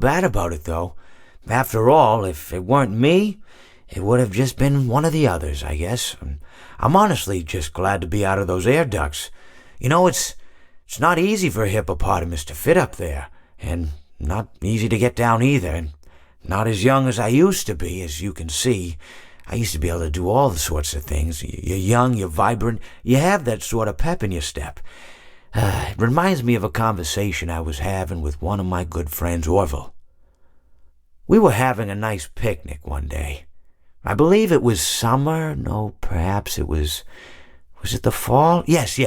bad about it, though. After all, if it weren't me, it would have just been one of the others, I guess. I'm honestly just glad to be out of those air ducts. You know, it's not easy for a hippopotamus to fit up there, and not easy to get down either, and not as young as I used to be, as you can see. I used to be able to do all sorts of things. You're young, you're vibrant, you have that sort of pep in your step. It reminds me of a conversation I was having with one of my good friends, Orville. We were having a nice picnic one day. I believe it was summer. No, perhaps it was it the fall? Yes.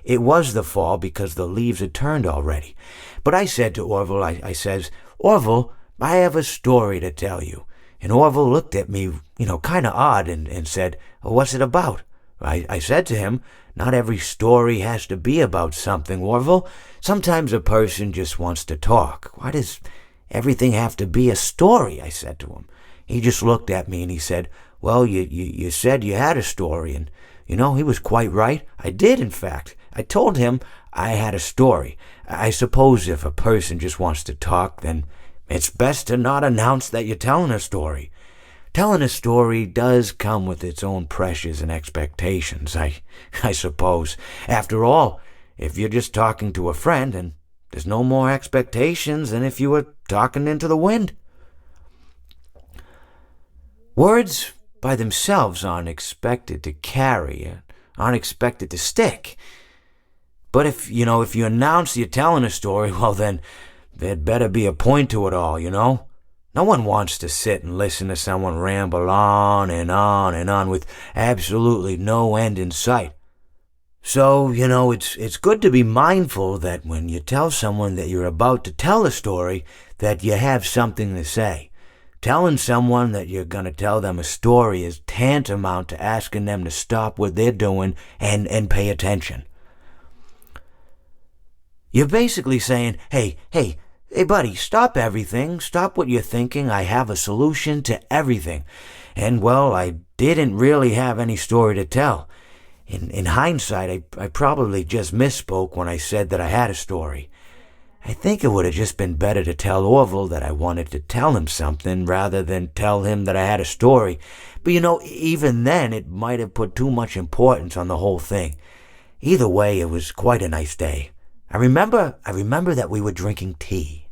It was the fall because the leaves had turned already. But I said to Orville, I says, Orville, I have a story to tell you. And Orville looked at me, kind of odd and said, what's it about? I said to him, not every story has to be about something, Orville. Sometimes a person just wants to talk. Why does everything have to be a story? I said to him. He just looked at me and he said, well, you said you had a story. And, he was quite right. I did, in fact. I told him I had a story. I suppose if a person just wants to talk, then it's best to not announce that you're telling a story. Telling a story does come with its own pressures and expectations, I suppose. After all, if you're just talking to a friend, then there's no more expectations than if you were talking into the wind. Words by themselves aren't expected to carry, aren't expected to stick. But if you announce you're telling a story, well then, there'd better be a point to it all, No one wants to sit and listen to someone ramble on and on and on with absolutely no end in sight. So, it's good to be mindful that when you tell someone that you're about to tell a story, that you have something to say. Telling someone that you're going to tell them a story is tantamount to asking them to stop what they're doing and pay attention. You're basically saying, hey, buddy, stop everything. Stop what you're thinking. I have a solution to everything. And, well, I didn't really have any story to tell. In hindsight, I probably just misspoke when I said that I had a story. I think it would have just been better to tell Orville that I wanted to tell him something rather than tell him that I had a story. But, even then, it might have put too much importance on the whole thing. Either way, it was quite a nice day. I remember that we were drinking tea.